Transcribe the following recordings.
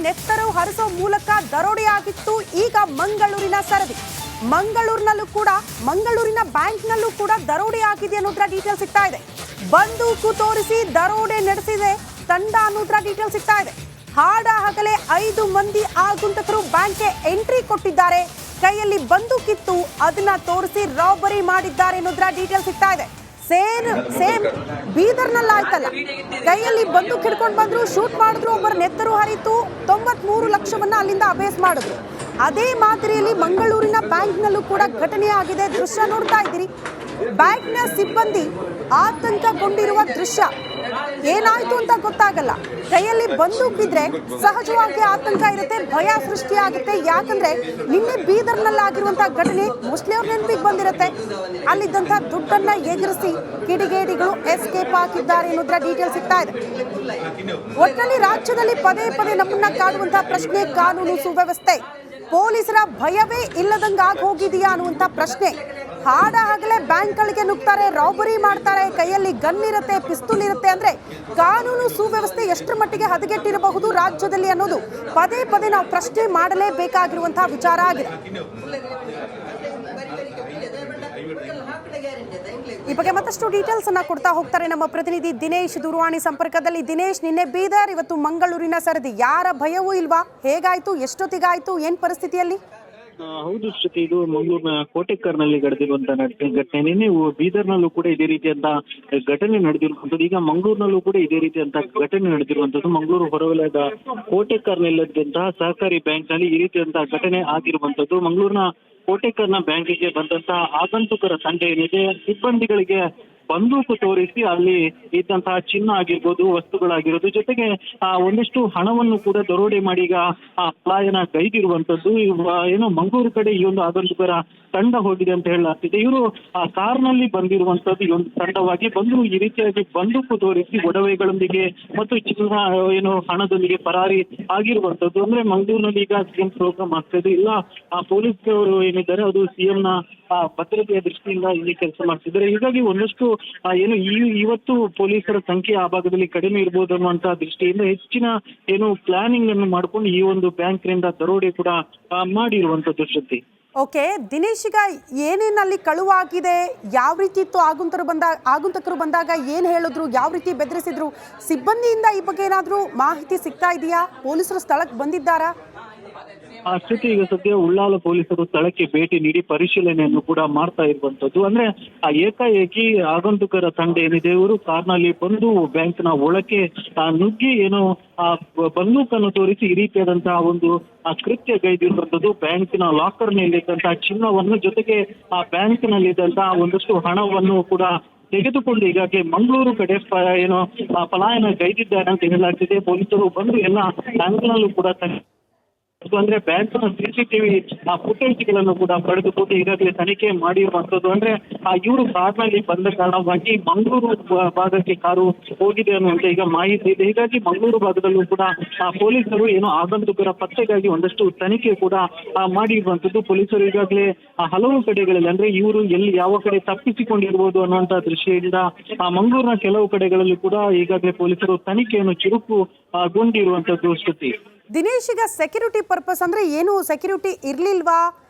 ನೆತ್ತರು ಹರಿಸೋ ಮೂಲಕ ದರೋಡೆಯಾಗಿತ್ತು. ಈಗ ಮಂಗಳೂರಿನ ಸರದಿ. ಮಂಗಳೂರಿನ ಬ್ಯಾಂಕ್ನಲ್ಲೂ ಕೂಡ ದರೋಡೆ ಆಗಿದೆ ಅನ್ನೋದ್ರ ಡೀಟೇಲ್ ಸಿಗ್ತಾ ಇದೆ. ಬಂದೂಕು ತೋರಿಸಿ ದರೋಡೆ ನಡೆಸಿದೆ ತಂಡ ಅನ್ನೋದ್ರ ಡೀಟೇಲ್ ಸಿಗ್ತಾ ಇದೆ. ಹಾಡ ಹಗಲೇ 5 ಮಂದಿ ಆಗಂತಕರು ಬ್ಯಾಂಕ್ಗೆ ಎಂಟ್ರಿ ಕೊಟ್ಟಿದ್ದಾರೆ. ಕೈಯಲ್ಲಿ ಬಂದೂಕಿತ್ತು, ಅದನ್ನ ತೋರಿಸಿ ರಾಬರಿ ಮಾಡಿದ್ದಾರೆ ಅನ್ನೋದ್ರ ಡೀಟೇಲ್ ಸಿಗ್ತಾ ಇದೆ. ಸೇಮ್ ಬೀದರ್ನಲ್ಲಿ ಆಯ್ತಲ್ಲ, ಕೈಯಲ್ಲಿ ಬಂದೂಕ್ ಹಿಡ್ಕೊಂಡು ಬಂದ್ರು, ಶೂಟ್ ಮಾಡಿದ್ರು, ಒಬ್ಬರ ನೆತ್ತರು ಹರಿತು, 93 ಲಕ್ಷವನ್ನ ಅಲ್ಲಿಂದ ಅಬೇಸ್ ಮಾಡಿದ್ರು. ಅದೇ ಮಾದರಿಯಲ್ಲಿ ಮಂಗಳೂರಿನ ಬ್ಯಾಂಕ್ನಲ್ಲೂ ಕೂಡ ಘಟನೆ ಆಗಿದೆ. ದೃಶ್ಯ ನೋಡ್ತಾ ಇದ್ದೀರಿ. ಬ್ಯಾಂಕ್ನ ಸಿಬ್ಬಂದಿ ಆತಂಕಗೊಂಡಿರುವ ದೃಶ್ಯ. ಏನಾಯ್ತು ಅಂತ ಗೊತ್ತಾಗಲ್ಲ. ಕೈಯಲ್ಲಿ ಬಂದೂಕಿದ್ರೆ ಸಹಜವಾಗಿ ಆತಂಕ ಇರುತ್ತೆ, ಭಯ ಸೃಷ್ಟಿಯಾಗುತ್ತೆ. ಯಾಕಂದ್ರೆ ನಿನ್ನೆ ಬೀದರ್ನಲ್ಲಿ ಆಗಿರುವಂತಹ ಘಟನೆ ಮೋಸ್ಟ್ಲಿ ಅವ್ರ ನೆನಪಿಗೆ ಬಂದಿರುತ್ತೆ. ಅಲ್ಲಿದ್ದಂತಹ ದುಡ್ಡನ್ನ ಎಗರಿಸಿ ಕಿಡಿಗೇಡಿಗಳು ಎಸ್ಕೇಪ್ ಆಗಿದ್ದಾರೆ ಅನ್ನೋದ್ರ ಡೀಟೇಲ್ ಸಿಗ್ತಾ ಇದೆ. ಒಟ್ಟಿನಲ್ಲಿ ರಾಜ್ಯದಲ್ಲಿ ಪದೇ ಪದೇ ನಮ್ಮನ್ನ ಕಾಡುವಂತಹ ಪ್ರಶ್ನೆ ಕಾನೂನು ಸುವ್ಯವಸ್ಥೆ. ಪೊಲೀಸರ ಭಯವೇ ಇಲ್ಲದಂಗ ಆಗಿ ಹೋಗಿದೆಯಾ ಅನ್ನುವಂತ ಪ್ರಶ್ನೆ. ಹಾಡ ಹಗಲೇ ಬ್ಯಾಂಕ್ಗಳಿಗೆ ನುಗ್ತಾರೆ, ರಾಬರಿ ಮಾಡ್ತಾರೆ, ಕೈಯಲ್ಲಿ ಗನ್ ಇರುತ್ತೆ, ಪಿಸ್ತೂಲ್ ಇರುತ್ತೆ. ಅಂದ್ರೆ ಕಾನೂನು ಸುವ್ಯವಸ್ಥೆ ಎಷ್ಟರ ಮಟ್ಟಿಗೆ ಹದಗೆಟ್ಟಿರಬಹುದು ರಾಜ್ಯದಲ್ಲಿ ಅನ್ನೋದು ಪದೇ ಪದೇ ನಾವು ಪ್ರಶ್ನೆ ಮಾಡಲೇಬೇಕಾಗಿರುವಂತಹ ವಿಚಾರ ಆಗಿದೆ. ಈ ಬಗ್ಗೆ ಮತ್ತಷ್ಟು ಡೀಟೇಲ್ಸ್ ಅನ್ನ ಕೊಡ್ತಾ ಹೋಗ್ತಾರೆ ನಮ್ಮ ಪ್ರತಿನಿಧಿ ದಿನೇಶ್ ದೂರವಾಣಿ ಸಂಪರ್ಕದಲ್ಲಿ. ದಿನೇಶ್, ನಿನ್ನೆ ಬೀದರ್, ಇವತ್ತು ಮಂಗಳೂರಿನ ಸರದಿ. ಯಾರ ಭಯವೂ ಇಲ್ವಾ? ಹೇಗಾಯ್ತು? ಎಷ್ಟೊತ್ತಿಗಾಯ್ತು? ಏನ್ ಪರಿಸ್ಥಿತಿಯಲ್ಲಿ? ಹೌದು ಶ್ರುತಿ, ಇದು ಮಂಗಳೂರಿನ ಕೋಟೆಕರ್ನಲ್ಲಿ ನಡೆದಿರುವಂತಹ ಘಟನೆ. ನಿನ್ನೆ ಬೀದರ್ನಲ್ಲೂ ಕೂಡ ಇದೇ ರೀತಿಯಂತ ಘಟನೆ ನಡೆದಿರುವಂತದ್ದು. ಈಗ ಮಂಗಳೂರಿನಲ್ಲೂ ಕೂಡ ಇದೇ ರೀತಿಯಂತ ಘಟನೆ ನಡೆದಿರುವಂತದ್ದು. ಮಂಗಳೂರು ಹೊರವಲಯದ ಕೋಟೆಕರ್ನಲ್ಲಿದ್ದಂತಹ ಸಹಕಾರಿ ಬ್ಯಾಂಕ್ ನಲ್ಲಿ ಈ ರೀತಿಯಂತಹ ಘಟನೆ ಆಗಿರುವಂತದ್ದು. ಮಂಗಳೂರಿನ ಕೋಟೆಕರ್ನ ಬ್ಯಾಂಕಿಗೆ ಬಂದಂತಹ ಆಗಂತುಕರ ತಂಡ ಏನಿದೆ, ಸಿಬ್ಬಂದಿಗಳಿಗೆ ಬಂದೂಕು ತೋರಿಸಿ ಅಲ್ಲಿ ಇದ್ದಂತಹ ಚಿನ್ನ ಆಗಿರ್ಬೋದು, ವಸ್ತುಗಳಾಗಿರೋದು, ಜೊತೆಗೆ ಒಂದಿಷ್ಟು ಹಣವನ್ನು ಕೂಡ ದರೋಡೆ ಮಾಡಿ ಈಗ ಪಲಾಯನ ಗೈದಿರುವಂತದ್ದು. ಏನು ಮಂಗಳೂರು ಕಡೆ ಈ ಒಂದು ಆಗಂತುಕರ ತಂಡ ಹೋಗಿದೆ ಅಂತ ಹೇಳಲಾಗ್ತಿದೆ. ಇವರು ಕಾರ್ನಲ್ಲಿ ಬಂದಿರುವಂತದ್ದು ಈ ಒಂದು ತಂಡವಾಗಿ ಬಂದು ಈ ರೀತಿಯಾಗಿ ಬಂದೂಕು ತೋರಿಸಿ ಒಡವೆಗಳೊಂದಿಗೆ ಮತ್ತು ಚಿನ್ನ ಏನು ಹಣದೊಂದಿಗೆ ಪರಾರಿ ಆಗಿರುವಂತದ್ದು. ಅಂದ್ರೆ ಮಂಗಳೂರಿನಲ್ಲಿ ಈಗ ಸಿಎಂ ಪ್ರೋಗ್ರಾಮ್ ಆಗ್ತದೆ. ಇಲ್ಲ ಪೊಲೀಸ್ ಅವರು ಏನಿದ್ದಾರೆ ಅದು ಸಿಎಂ ನ ಭದ್ರತೆಯ ದೃಷ್ಟಿಯಿಂದ ಇಲ್ಲಿ ಕೆಲಸ ಮಾಡ್ತಿದ್ದಾರೆ. ಹೀಗಾಗಿ ಒಂದಷ್ಟು ಏನು ಇವತ್ತು ಪೊಲೀಸರ ಸಂಖ್ಯೆ ಆ ಭಾಗದಲ್ಲಿ ಕಡಿಮೆ ಇರ್ಬೋದು ಅನ್ನುವಂತಹ ದೃಷ್ಟಿಯಿಂದ ಹೆಚ್ಚಿನ ಏನು ಪ್ಲಾನಿಂಗ್ ಅನ್ನು ಮಾಡ್ಕೊಂಡು ಈ ಒಂದು ಬ್ಯಾಂಕ್ನಿಂದ ದರೋಡೆ ಕೂಡ ಮಾಡಿರುವಂತದ್ದು ಶ್ರುತಿ. ಓಕೆ ದಿನೇಶ್, ಈಗ ಏನೇನಲ್ಲಿ ಕಳುವಾಗಿದೆ, ಯಾವ ರೀತಿ ಇತ್ತು? ಆಗಂತಕರು ಬಂದಾಗ ಏನ್ ಹೇಳಿದ್ರು, ಯಾವ ರೀತಿ ಬೆದರಿಸಿದ್ರು? ಸಿಬ್ಬಂದಿಯಿಂದ ಈ ಬಗ್ಗೆ ಏನಾದ್ರೂ ಮಾಹಿತಿ ಸಿಗ್ತಾ ಇದೆಯಾ? ಪೊಲೀಸರು ಸ್ಥಳಕ್ಕೆ ಬಂದಿದ್ದಾರಾ? ಸ್ಥಿತಿ ಈಗ ಸದ್ಯ ಉಳ್ಳಾಲ ಪೊಲೀಸರು ಸ್ಥಳಕ್ಕೆ ಭೇಟಿ ನೀಡಿ ಪರಿಶೀಲನೆಯನ್ನು ಕೂಡ ಮಾಡ್ತಾ ಇರುವಂತದ್ದು. ಅಂದ್ರೆ ಏಕಾಏಕಿ ಆಗಂತುಕರ ತಂಡ ಏನಿದೆ, ಇವರು ಕಾರ್ನಲ್ಲಿ ಬಂದು ಬ್ಯಾಂಕ್ನ ಒಳಕ್ಕೆ ನುಗ್ಗಿ ಏನು ಬಂದೂಕನ್ನು ತೋರಿಸಿ ಈ ರೀತಿಯಾದಂತಹ ಒಂದು ಕೃತ್ಯ ಗೈದಿರುವಂತದ್ದು. ಬ್ಯಾಂಕಿನ ಲಾಕರ್ನಲ್ಲಿದ್ದಂತಹ ಚಿನ್ನವನ್ನು, ಜೊತೆಗೆ ಆ ಬ್ಯಾಂಕ್ನಲ್ಲಿದ್ದಂತಹ ಒಂದಷ್ಟು ಹಣವನ್ನು ಕೂಡ ತೆಗೆದುಕೊಂಡು ಈಗಾಗಲೇ ಮಂಗಳೂರು ಕಡೆ ಏನು ಪಲಾಯನ ಗೈದಿದ್ದಾರೆ ಅಂತ ಹೇಳಲಾಗ್ತಿದೆ. ಪೊಲೀಸರು ಬಂದು ಎಲ್ಲ ಬ್ಯಾಂಕ್ನಲ್ಲೂ ಕೂಡ ಅಂದ್ರೆ ಬ್ಯಾಂಕ್ನ ಸಿಸಿಟಿವಿ ಫುಟೇಜ್ಗಳನ್ನು ಕೂಡ ಪಡೆದುಕೊಂಡು ಈಗಾಗಲೇ ತನಿಖೆ ಮಾಡಿರುವಂತದ್ದು. ಅಂದ್ರೆ ಇವರು ಕಾರ್ನಲ್ಲಿ ಬಂದ ಕಾರಣವಾಗಿ ಮಂಗಳೂರು ಭಾಗಕ್ಕೆ ಕಾರು ಹೋಗಿದೆ ಅನ್ನುವಂತ ಈಗ ಮಾಹಿತಿ ಇದೆ. ಹೀಗಾಗಿ ಮಂಗಳೂರು ಭಾಗದಲ್ಲೂ ಕೂಡ ಪೊಲೀಸರು ಏನು ಆಗಂತುಕರ ಪತ್ತೆಗಾಗಿ ಒಂದಷ್ಟು ತನಿಖೆ ಕೂಡ ಮಾಡಿರುವಂತದ್ದು. ಪೊಲೀಸರು ಈಗಾಗಲೇ ಹಲವು ಕಡೆಗಳಲ್ಲಿ ಅಂದ್ರೆ ಇವರು ಎಲ್ಲಿ ಯಾವ ಕಡೆ ತಪ್ಪಿಸಿಕೊಂಡಿರ್ಬೋದು ಅನ್ನುವಂತ ದೃಷ್ಟಿಯಿಂದ ಮಂಗಳೂರಿನ ಕೆಲವು ಕಡೆಗಳಲ್ಲೂ ಕೂಡ ಈಗಾಗಲೇ ಪೊಲೀಸರು ತನಿಖೆಯನ್ನು ಚುರುಕುಗೊಂಡಿರುವಂತದ್ದು ಶ್ರುತಿ. ದಿನೇಶ್, ಈಗ ಸೆಕ್ಯೂರಿಟಿ ಪರ್ಪಸ್ ಅಂದ್ರೆ ಏನು? ಸೆಕ್ಯೂರಿಟಿ ಇರ್ಲಿಲ್ವಾ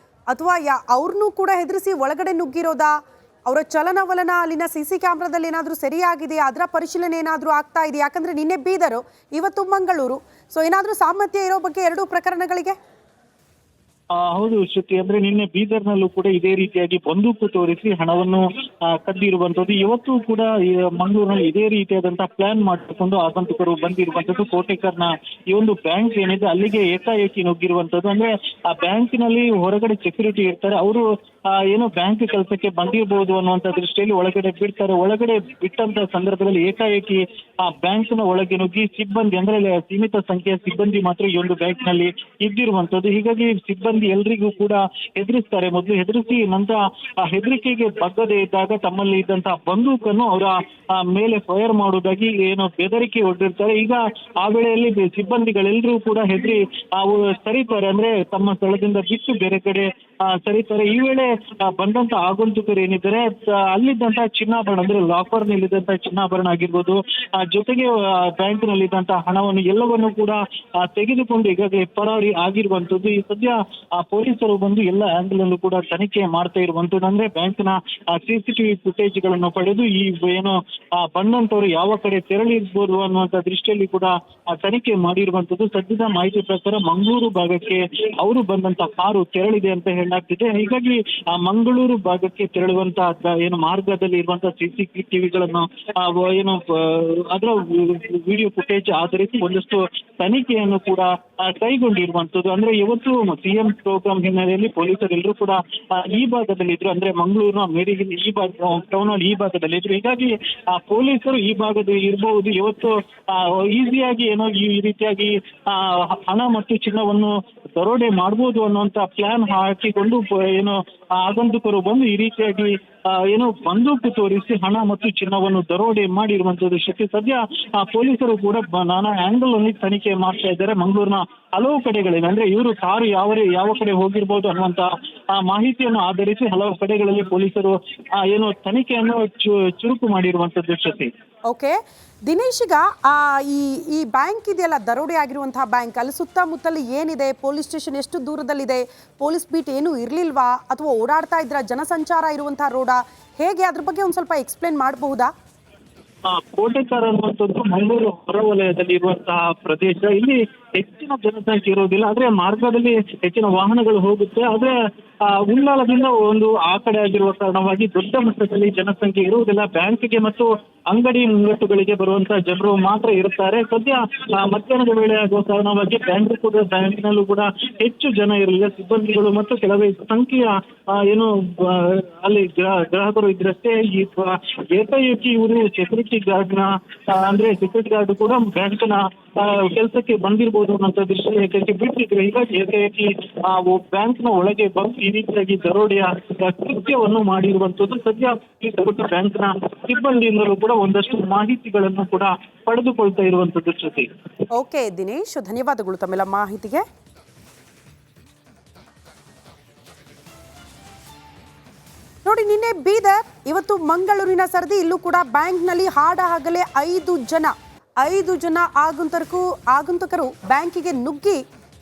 ಅಥವಾ ಅವ್ರನ್ನೂ ಕೂಡ ಹೆದರಿಸಿ ಒಳಗಡೆ ನುಗ್ಗಿರೋದಾ? ಅವರ ಚಲನವಲನ ಅಲ್ಲಿನ ಸಿಸಿ ಕ್ಯಾಮ್ರಾದಲ್ಲಿ ಏನಾದರೂ ಸರಿಯಾಗಿದೆ, ಅದರ ಪರಿಶೀಲನೆ ಏನಾದರೂ ಆಗ್ತಾ ಇದೆ? ಯಾಕಂದ್ರೆ ನಿನ್ನೆ ಬೀದರು, ಇವತ್ತು ಮಂಗಳೂರು. ಸೊ ಏನಾದರೂ ಸಾಮರ್ಥ್ಯ ಇರೋ ಬಗ್ಗೆ ಎರಡೂ ಪ್ರಕರಣಗಳಿಗೆ? ಹೌದು ಶ್ರುತಿ, ಅಂದ್ರೆ ನಿನ್ನೆ ಬೀದರ್ನಲ್ಲೂ ಕೂಡ ಇದೇ ರೀತಿಯಾಗಿ ಬಂದೂಕು ತೋರಿಸಿ ಹಣವನ್ನು ಕದ್ದಿರುವಂತದ್ದು. ಇವತ್ತು ಕೂಡ ಮಂಗಳೂರಿನಲ್ಲಿ ಇದೇ ರೀತಿಯಾದಂತಹ ಪ್ಲಾನ್ ಮಾಡಿಕೊಂಡು ಆಗಂತುಕರು ಬಂದಿರುವಂತದ್ದು. ಕೋಟೆಕರ್ನ ಈ ಒಂದು ಬ್ಯಾಂಕ್ ಏನಿದೆ ಅಲ್ಲಿಗೆ ಏಕಾಏಕಿ ನುಗ್ಗಿರುವಂತದ್ದು. ಅಂದ್ರೆ ಆ ಬ್ಯಾಂಕಿನಲ್ಲಿ ಹೊರಗಡೆ ಸೆಕ್ಯೂರಿಟಿ ಇರ್ತಾರೆ, ಅವರು ಏನು ಬ್ಯಾಂಕ್ ಕೆಲಸಕ್ಕೆ ಬಂದಿರಬಹುದು ಅನ್ನುವಂತ ದೃಷ್ಟಿಯಲ್ಲಿ ಒಳಗಡೆ ಬಿಡ್ತಾರೆ. ಒಳಗಡೆ ಬಿಟ್ಟಂತ ಸಂದರ್ಭದಲ್ಲಿ ಏಕಾಏಕಿ ಆ ಬ್ಯಾಂಕ್ನ ಒಳಗೆ ನುಗ್ಗಿ ಸಿಬ್ಬಂದಿ ಅಂದ್ರೆ ಸೀಮಿತ ಸಂಖ್ಯೆಯ ಸಿಬ್ಬಂದಿ ಮಾತ್ರ ಈ ಒಂದು ಬ್ಯಾಂಕ್ ನಲ್ಲಿ ಇದ್ದಿರುವಂತದ್ದು. ಹೀಗಾಗಿ ಸಿಬ್ಬಂದಿ ಎಲ್ರಿಗೂ ಕೂಡ ಹೆದರಿಸ್ತಾರೆ. ಮೊದಲು ಹೆದರಿಸಿ ನಂತರ ಆ ಹೆದರಿಕೆಗೆ ಬಗ್ಗದೇ ಇದ್ದಾಗ ತಮ್ಮಲ್ಲಿ ಇದ್ದಂತಹ ಬಂದೂಕನ್ನು ಅವರ ಮೇಲೆ ಫೈರ್ ಮಾಡುವುದಾಗಿ ಏನು ಬೆದರಿಕೆ ಒಡ್ಡಿರ್ತಾರೆ. ಈಗ ಆ ವೇಳೆಯಲ್ಲಿ ಸಿಬ್ಬಂದಿಗಳೆಲ್ಲರೂ ಕೂಡ ಹೆದರಿ ಸರಿತಾರೆ, ಅಂದ್ರೆ ತಮ್ಮ ಸ್ಥಳದಿಂದ ಬಿಟ್ಟು ಬೇರೆ ಕಡೆ ಸರಿತಾರೆ. ಈ ವೇಳೆ ಬಂದಂತ ಆಗಂತುಕರು ಏನಿದ್ದಾರೆ ಅಲ್ಲಿದ್ದಂತಹ ಚಿನ್ನಾಭರಣ ಅಂದ್ರೆ ಲಾಕರ್ ನಲ್ಲಿದ್ದಂತಹ ಚಿನ್ನಾಭರಣ ಆಗಿರ್ಬೋದು, ಜೊತೆಗೆ ಬ್ಯಾಂಕ್ ನಲ್ಲಿದ್ದಂತಹ ಹಣವನ್ನು ಎಲ್ಲವನ್ನು ಕೂಡ ತೆಗೆದುಕೊಂಡು ಈಗಾಗಲೇ ಪರಾರಿ ಆಗಿರುವಂತದ್ದು. ಈ ಸದ್ಯ ಪೊಲೀಸರು ಬಂದು ಎಲ್ಲ ಆಂಗಲ್ ಅಲ್ಲೂ ಕೂಡ ತನಿಖೆ ಮಾಡ್ತಾ ಇರುವಂತದ್ದು. ಅಂದ್ರೆ ಬ್ಯಾಂಕ್ನ CCTV ಫುಟೇಜ್ ಗಳನ್ನು ಪಡೆದು ಈ ಏನು ಬಂದಂತವರು ಯಾವ ಕಡೆ ತೆರಳಿರ್ಬೋದು ಅನ್ನುವಂತ ದೃಷ್ಟಿಯಲ್ಲಿ ಕೂಡ ತನಿಖೆ ಮಾಡಿರುವಂತದ್ದು. ಸದ್ಯದ ಮಾಹಿತಿ ಪ್ರಕಾರ ಮಂಗಳೂರು ಭಾಗಕ್ಕೆ ಅವರು ಬಂದಂತ ಕಾರು ತೆರಳಿದೆ ಅಂತ ಹೇಳಲಾಗ್ತಿದೆ. ಹೀಗಾಗಿ ಮಂಗಳೂರು ಭಾಗಕ್ಕೆ ತೆರಳುವಂತಹ ಏನು ಮಾರ್ಗದಲ್ಲಿ ಇರುವಂತಹ CCTVಗಳನ್ನು ಏನು ಅದರ ವಿಡಿಯೋ ಫುಟೇಜ್ ಆಧರಿಸಿ ಒಂದಷ್ಟು ತನಿಖೆಯನ್ನು ಕೂಡ ಕೈಗೊಂಡಿರುವಂತದ್ದು. ಅಂದ್ರೆ ಇವತ್ತು CM ಪ್ರೋಗ್ರಾಮ್ ಹಿನ್ನೆಲೆಯಲ್ಲಿ ಪೊಲೀಸರೆಲ್ಲರೂ ಕೂಡ ಈ ಭಾಗದಲ್ಲಿ ಇದ್ರು. ಅಂದ್ರೆ ಮಂಗಳೂರಿನ ಮೇರಿಗಿನ್ ಈ ಭಾಗ ಟೌನ್ ಹಾಲ್ ಈ ಭಾಗದಲ್ಲಿ ಇದ್ರು. ಹೀಗಾಗಿ ಪೊಲೀಸರು ಈ ಭಾಗದಲ್ಲಿ ಇರಬಹುದು. ಇವತ್ತು ಈಸಿಯಾಗಿ ಏನೋ ಈ ರೀತಿಯಾಗಿ ಹಣ ಮತ್ತು ಚಿನ್ನವನ್ನು ದರೋಡೆ ಮಾಡಬಹುದು ಅನ್ನುವಂತ ಪ್ಲಾನ್ ಹಾಕಿಕೊಂಡು ಏನು ಆಗಂತುಕರು ಬಂದು ಈ ರೀತಿಯಾಗಿ ಏನು ಬಂದೂಕು ತೋರಿಸಿ ಹಣ ಮತ್ತು ಚಿನ್ನವನ್ನು ದರೋಡೆ ಮಾಡಿರುವಂತದ್ದು ಶಕ್ತಿ. ಸದ್ಯ ಪೊಲೀಸರು ಕೂಡ ನಾನಾ ಆಂಗಲ್ ಅಲ್ಲಿ ತನಿಖೆ ಮಾಡ್ತಾ ಇದ್ದಾರೆ. ಮಂಗಳೂರಿನ ಹಲವು ಕಡೆಗಳಲ್ಲಿ ಅಂದ್ರೆ ಇವರು ಕಾರು ಯಾವ ಕಡೆ ಹೋಗಿರ್ಬೋದು ಅನ್ನುವಂತ ಮಾಹಿತಿಯನ್ನು ಆಧರಿಸಿ ಹಲವು ಕಡೆಗಳಲ್ಲಿ ಪೊಲೀಸರು ಏನು ತನಿಖೆಯನ್ನು ಚುರುಕು ಮಾಡಿರುವಂತದ್ದು ಶಕ್ತಿ. ಓಕೆ ದಿನೇಶ್, ಈಗ ಈ ಬ್ಯಾಂಕ್ ಇದೆಯಲ್ಲ, ದರೋಡೆ ಆಗಿರುವಂತಹ ಬ್ಯಾಂಕ್, ಅಲ್ಲಿ ಸುತ್ತಮುತ್ತಲು ಏನಿದೆ, ಪೊಲೀಸ್ ಸ್ಟೇಷನ್ ಎಷ್ಟು ದೂರದಲ್ಲಿದೆ, ಪೊಲೀಸ್ ಬೀಟ್ ಏನು ಇರಲಿಲ್ವಾ ಅಥವಾ ಓಡಾಡ್ತಾ ಇದ್ರ ಜನಸಂಚಾರ ಇರುವಂತಹ ರೋಡಾ, ಹೇಗೆ ಅದ್ರ ಬಗ್ಗೆ ಒಂದು ಸ್ವಲ್ಪ ಎಕ್ಸ್ಪ್ಲೇನ್ ಮಾಡಬಹುದಾ? ಕೋಟೆಕಾರ ಅನ್ನುವಂಥದ್ದು ಮಂಗಳೂರು ಹೊರವಲಯದಲ್ಲಿ ಇರುವಂತಹ ಪ್ರದೇಶ. ಇಲ್ಲಿ ಹೆಚ್ಚಿನ ಜನಸಂಖ್ಯೆ ಇರೋದಿಲ್ಲ. ಆದ್ರೆ ಮಾರ್ಗದಲ್ಲಿ ಹೆಚ್ಚಿನ ವಾಹನಗಳು ಹೋಗುತ್ತೆ. ಆದ್ರೆ ಉಳ್ಳಾಲದಿಂದ ಒಂದು ಆ ಕಡೆ ಆಗಿರುವ ಕಾರಣವಾಗಿ ದೊಡ್ಡ ಮಟ್ಟದಲ್ಲಿ ಜನಸಂಖ್ಯೆ ಇರುವುದಿಲ್ಲ. ಬ್ಯಾಂಕ್ಗೆ ಮತ್ತು ಅಂಗಡಿ ಮುಂಗಟ್ಟುಗಳಿಗೆ ಬರುವಂತಹ ಜನರು ಮಾತ್ರ ಇರುತ್ತಾರೆ. ಸದ್ಯ ಮಧ್ಯಾಹ್ನದ ವೇಳೆ ಆಗುವ ಕಾರಣವಾಗಿ ಬ್ಯಾಂಕ್ನಲ್ಲೂ ಕೂಡ ಹೆಚ್ಚು ಜನ ಇರಲಿಲ್ಲ. ಸಿಬ್ಬಂದಿಗಳು ಮತ್ತು ಕೆಲವೇ ಸಂಖ್ಯೆಯ ಏನು ಅಲ್ಲಿ ಗ್ರಾಹಕರು ಇದ್ರಷ್ಟೇ. ಈ ಏಕಾಏಕಿ ಇವರು ಸೆಕ್ಯೂರಿಟಿ ಗಾರ್ಡ್ನ ಅಂದ್ರೆ ಸೆಕ್ಯೂರಿಟಿ ಗಾರ್ಡ್ ಕೂಡ ಬ್ಯಾಂಕ್ನ ಕೆಲಸಕ್ಕೆ ಬಂದಿರಬಹುದು ಅನ್ನೋ ದೃಷ್ಟಿಯಲ್ಲಿ ಏಕಾಏಕಿ ಬಿಟ್ಟಿದ್ರು. ಹೀಗಾಗಿ ಏಕಾಏಕಿ ಬ್ಯಾಂಕ್ನ ಒಳಗೆ ಬಂದು ಈ ರೀತಿಯಾಗಿ ದರೋಡೆಯ ಕೃತ್ಯವನ್ನು ಮಾಡಿರುವಂತದ್ದು. ಸದ್ಯ ಬ್ಯಾಂಕ್ನ ಸಿಬ್ಬಂದಿಯಿಂದಲೂ ಕೂಡ ಒಂದಷ್ಟು ಮಾಹಿತಿಗಳನ್ನು ಕೂಡ ಪಡೆದುಕೊಳ್ತಾ ಇರುವಂತದ್ದು ಜೊತೆ. ಓಕೆ ದಿನೇಶ್, ಧನ್ಯವಾದಗಳು ತಮ್ಮೆಲ್ಲ ಮಾಹಿತಿಗೆ. ನೋಡಿ, ನಿನ್ನೆ ಬೀದರ್, ಇವತ್ತು ಮಂಗಳೂರಿನ ಸರದಿ. ಇಲ್ಲೂ ಕೂಡ ಬ್ಯಾಂಕ್ನಲ್ಲಿ ಹಾಡ ಹಗಲೇ 5 ಜನ ಆಗಂತುಕರು ಬ್ಯಾಂಕಿಗೆ ನುಗ್ಗಿ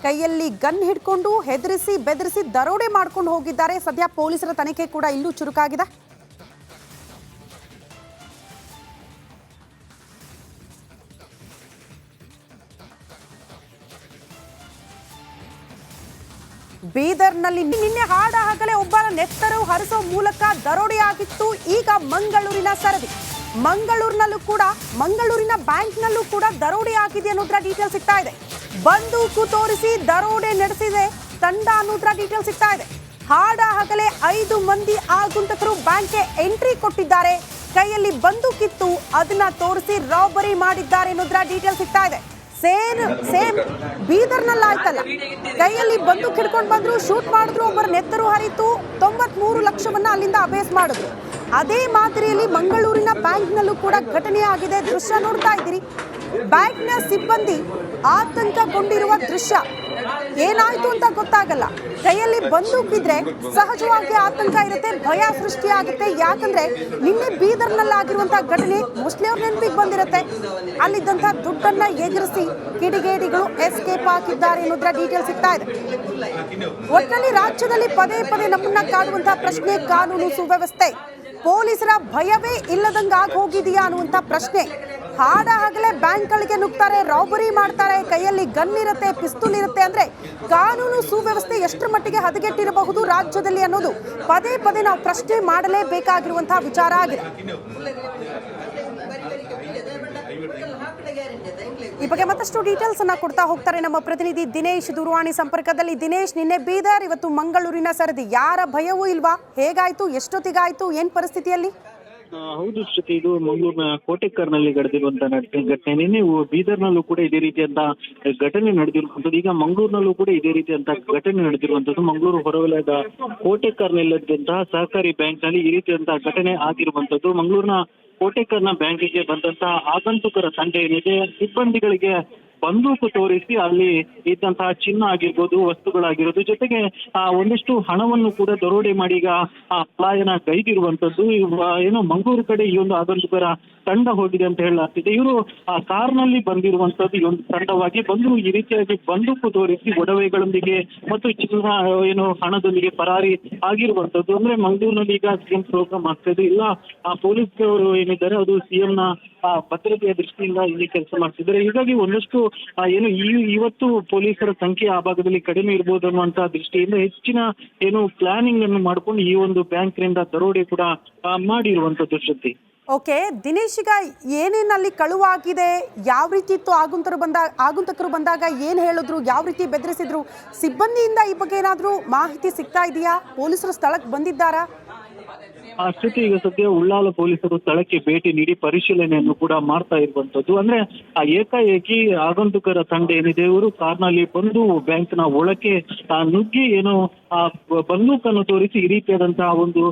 ಕೈಯಲ್ಲಿ ಗನ್ ಹಿಡ್ಕೊಂಡು ಹೆದರಿಸಿ ಬೆದರಿಸಿ ದರೋಡೆ ಮಾಡ್ಕೊಂಡು ಹೋಗಿದ್ದಾರೆ. ಸದ್ಯ ಪೊಲೀಸರ ತನಿಖೆ ಕೂಡ ಇಲ್ಲೂ ಚುರುಕಾಗಿದೆ. ಬೀದರ್ನಲ್ಲಿ ನಿನ್ನೆ ಹಾಡ ಹಗಲೇ ಒಬ್ಬರ ನೆತ್ತರು ಹರಿಸೋ ಮೂಲಕ ದರೋಡೆಯಾಗಿತ್ತು. ಈಗ ಮಂಗಳೂರಿನ ಸರದಿ. ಮಂಗಳೂರಿನ ಬ್ಯಾಂಕ್ನಲ್ಲೂ ಕೂಡ ದರೋಡೆ ಆಗಿದೆ ಅನ್ನೋದ್ರ ಡೀಟೇಲ್ ಸಿಗ್ತಾ ಇದೆ. ಬಂದೂಕು ತೋರಿಸಿ ದರೋಡೆ ನಡೆಸಿದೆ ತಂಡ ಅನ್ನೋದ್ರ ಡೀಟೇಲ್ ಸಿಗ್ತಾ ಇದೆ. ಹಾಡ ಹಗಲೇ 5 ಮಂದಿ ಆಗಂತುಕರು ಬ್ಯಾಂಕ್ಗೆ ಎಂಟ್ರಿ ಕೊಟ್ಟಿದ್ದಾರೆ. ಕೈಯಲ್ಲಿ ಬಂದೂಕಿತ್ತು, ಅದನ್ನ ತೋರಿಸಿ ರಾಬರಿ ಮಾಡಿದ್ದಾರೆ ಅನ್ನೋದ್ರ ಡೀಟೇಲ್ ಸಿಗ್ತಾ ಇದೆ. ಸೇಮ್ ಬೀದರ್ನಲ್ಲಿ ಆಯ್ತಲ್ಲ, ಕೈಯಲ್ಲಿ ಬಂದೂಕ್ ಹಿಡ್ಕೊಂಡು ಬಂದ್ರು, ಶೂಟ್ ಮಾಡಿದ್ರು, ಒಬ್ಬರ ನೆತ್ತರು ಹರಿತು, 93 ಲಕ್ಷವನ್ನ ಅಲ್ಲಿಂದ ಅಬೇಸ್ ಮಾಡಿದ್ರು. ಅದೇ ಮಾದರಿಯಲ್ಲಿ ಮಂಗಳೂರಿನ ಬ್ಯಾಂಕ್ನಲ್ಲೂ ಕೂಡ ಘಟನೆ ಆಗಿದೆ. ದೃಶ್ಯ ನೋಡ್ತಾ ಇದ್ದೀರಿ. ಬ್ಯಾಂಕ್ನ ಸಿಬ್ಬಂದಿ ಆತಂಕಗೊಂಡಿರುವ ದೃಶ್ಯ. ಏನಾಯ್ತು ಅಂತ ಗೊತ್ತಾಗಲ್ಲ. ಕೈಯಲ್ಲಿ ಬಂದೂಕಿದ್ರೆ ಸಹಜವಾಗಿ ಆತಂಕ ಇರುತ್ತೆ, ಭಯ ಸೃಷ್ಟಿಯಾಗುತ್ತೆ. ಯಾಕಂದ್ರೆ ನಿನ್ನೆ ಬೀದರ್ನಲ್ಲಿ ಆಗಿರುವಂತಹ ಘಟನೆ ಮೋಸ್ಟ್ಲಿ ಅವ್ರ ನೆನಪಿಗೆ ಬಂದಿರುತ್ತೆ. ಅಲ್ಲಿದ್ದಂತಹ ದುಡ್ಡನ್ನ ಎಗರಿಸಿ ಕಿಡಿಗೇಡಿಗಳು ಎಸ್ಕೇಪ್ ಆಗಿದ್ದಾರೆ ಅನ್ನೋದ್ರ ಡೀಟೇಲ್ ಸಿಗ್ತಾ ಇದೆ. ಒಟ್ಟಿನಲ್ಲಿ ರಾಜ್ಯದಲ್ಲಿ ಪದೇ ಪದೇ ನಮ್ಮನ್ನ ಕಾಡುವಂತಹ ಪ್ರಶ್ನೆ ಕಾನೂನು ಸುವ್ಯವಸ್ಥೆ. ಪೊಲೀಸರ ಭಯವೇ ಇಲ್ಲದಂಗಾಗಿ ಹೋಗಿದೆಯಾ ಅನ್ನುವಂಥ ಪ್ರಶ್ನೆ. ಹಾಡ ಹಗಲೇ ಬ್ಯಾಂಕ್ಗಳಿಗೆ ನುಗ್ತಾರೆ, ರಾಬರಿ ಮಾಡ್ತಾರೆ, ಕೈಯಲ್ಲಿ ಗನ್ ಇರುತ್ತೆ, ಪಿಸ್ತೂಲ್ ಇರುತ್ತೆ. ಅಂದ್ರೆ ಕಾನೂನು ಸುವ್ಯವಸ್ಥೆ ಎಷ್ಟರ ಮಟ್ಟಿಗೆ ಹದಗೆಟ್ಟಿರಬಹುದು ರಾಜ್ಯದಲ್ಲಿ ಅನ್ನೋದು ಪದೇ ಪದೇ ನಾವು ಪ್ರಶ್ನೆ ಮಾಡಲೇಬೇಕಾಗಿರುವಂತಹ ವಿಚಾರ ಆಗಿದೆ. ಈ ಬಗ್ಗೆ ಮತ್ತಷ್ಟು ಡೀಟೇಲ್ಸ್ ಅನ್ನ ಕೊಡ್ತಾ ಹೋಗ್ತಾರೆ ನಮ್ಮ ಪ್ರತಿನಿಧಿ ದಿನೇಶ್ ದೂರವಾಣಿ ಸಂಪರ್ಕದಲ್ಲಿ. ದಿನೇಶ್, ನಿನ್ನೆ ಬೀದರ್, ಇವತ್ತು ಮಂಗಳೂರಿನ ಸರದಿ. ಯಾರ ಭಯವೂ ಇಲ್ವಾ? ಹೇಗಾಯ್ತು, ಎಷ್ಟೊತ್ತಿಗಾಯ್ತು, ಏನ್ ಪರಿಸ್ಥಿತಿಯಲ್ಲಿ? ಹೌದು ಶ್ರುತಿ, ಇದು ಮಂಗಳೂರಿನ ಕೋಟೆಕರ್ನಲ್ಲಿ ನಡೆದಿರುವಂತಹ ಘಟನೆ. ನಿನ್ನೆ ಬೀದರ್ನಲ್ಲೂ ಕೂಡ ಇದೇ ರೀತಿಯಂತ ಘಟನೆ ನಡೆದಿರುವಂತದ್ದು. ಈಗ ಮಂಗಳೂರಿನಲ್ಲೂ ಕೂಡ ಇದೇ ರೀತಿಯಂತ ಘಟನೆ ನಡೆದಿರುವಂತದ್ದು. ಮಂಗಳೂರು ಹೊರವಲಯದ ಕೋಟೆಕರ್ನಲ್ಲಿದ್ದಂತಹ ಸಹಕಾರಿ ಬ್ಯಾಂಕ್ ನಲ್ಲಿ ಈ ರೀತಿಯಂತಹ ಘಟನೆ ಆಗಿರುವಂತದ್ದು. ಮಂಗಳೂರಿನ ಕೋಟೆಕರ್ನ ಬ್ಯಾಂಕಿಗೆ ಬಂದಂತಹ ಆಗಂತುಕರ ತಂಡ ಏನಿದೆ, ಸಿಬ್ಬಂದಿಗಳಿಗೆ ಬಂದೂಕು ತೋರಿಸಿ ಅಲ್ಲಿ ಇದ್ದಂತಹ ಚಿನ್ನ ಆಗಿರ್ಬೋದು, ವಸ್ತುಗಳಾಗಿರೋದು, ಜೊತೆಗೆ ಒಂದಿಷ್ಟು ಹಣವನ್ನು ಕೂಡ ದರೋಡೆ ಮಾಡಿ ಈಗ ಪಲಾಯನ ಗೈದಿರುವಂತದ್ದು. ಏನೋ ಮಂಗಳೂರು ಕಡೆ ಈ ಒಂದು ಆಗಂತುಕರ ತಂಡ ಹೋಗಿದೆ ಅಂತ ಹೇಳಲಾಗ್ತಿದೆ. ಇವರು ಕಾರ್ನಲ್ಲಿ ಬಂದಿರುವಂತದ್ದು, ಈ ಒಂದು ತಂಡವಾಗಿ ಬಂದು ಈ ರೀತಿಯಾಗಿ ಬಂದೂಕು ತೋರಿಸಿ ಒಡವೆಗಳೊಂದಿಗೆ ಮತ್ತು ಚಿನ್ನ ಏನು ಹಣದೊಂದಿಗೆ ಪರಾರಿ ಆಗಿರುವಂತದ್ದು. ಅಂದ್ರೆ ಮಂಗಳೂರಿನಲ್ಲಿ ಈಗ ಸಿಎಂ ಪ್ರೋಗ್ರಾಮ್ ಆಗ್ತಾ ಇದೆ. ಇಲ್ಲ ಪೊಲೀಸ್ ಅವರು ಏನಿದ್ದಾರೆ ಅದು ಸಿಎಂ ನ ಭದ್ರತೆಯ ದೃಷ್ಟಿಯಿಂದ ಇಲ್ಲಿ ಕೆಲಸ ಮಾಡ್ತಿದ್ದಾರೆ. ಹೀಗಾಗಿ ಒಂದಷ್ಟು ಏನು ಇವತ್ತು ಪೊಲೀಸರ ಸಂಖ್ಯೆ ಆ ಭಾಗದಲ್ಲಿ ಕಡಿಮೆ ಇರ್ಬೋದು ಅನ್ನುವಂತಹ ದೃಷ್ಟಿಯಿಂದ ಹೆಚ್ಚಿನ ಏನು ಪ್ಲಾನಿಂಗ್ ಅನ್ನು ಮಾಡ್ಕೊಂಡು ಈ ಒಂದು ಬ್ಯಾಂಕ್ನಿಂದ ದರೋಡೆ ಕೂಡ ಮಾಡಿರುವಂತದ್ದು. ಶ್ರುತಿ, ಓಕೆ ದಿನೇಶ್, ಈಗ ಏನೇನಲ್ಲಿ ಕಳುವಾಗಿದೆ, ಯಾವ ರೀತಿ ಇತ್ತು, ಆಗುಂತಕರು ಬಂದಾಗ ಏನು ಹೇಳಿದ್ರು, ಯಾವ ರೀತಿ ಬೆದರಿಸಿದ್ರು, ಸಿಬ್ಬಂದಿಯಿಂದ ಈ ಬಗ್ಗೆ ಏನಾದರೂ ಮಾಹಿತಿ ಸಿಗ್ತಾ ಇದೆಯಾ? ಪೊಲೀಸರು ಸ್ಥಳಕ್ಕೆ ಬಂದಿದ್ದಾರಾ? ಸ್ಥಿತಿ ಈಗ ಸದ್ಯ ಉಳ್ಳಾಲ ಪೊಲೀಸರು ಸ್ಥಳಕ್ಕೆ ಭೇಟಿ ನೀಡಿ ಪರಿಶೀಲನೆಯನ್ನು ಕೂಡ ಮಾಡ್ತಾ ಇರುವಂತದ್ದು. ಅಂದ್ರೆ ಏಕಾಏಕಿ ಆಗಂತುಕರ ತಂಡ ಏನಿದೆ ಇವರು ಕಾರ್ನಲ್ಲಿ ಬಂದು ಬ್ಯಾಂಕ್ನ ಒಳಕ್ಕೆ ನುಗ್ಗಿ ಏನೋ ಬಂದೂಕನ್ನು ತೋರಿಸಿ ಈ ರೀತಿಯಾದಂತಹ ಒಂದು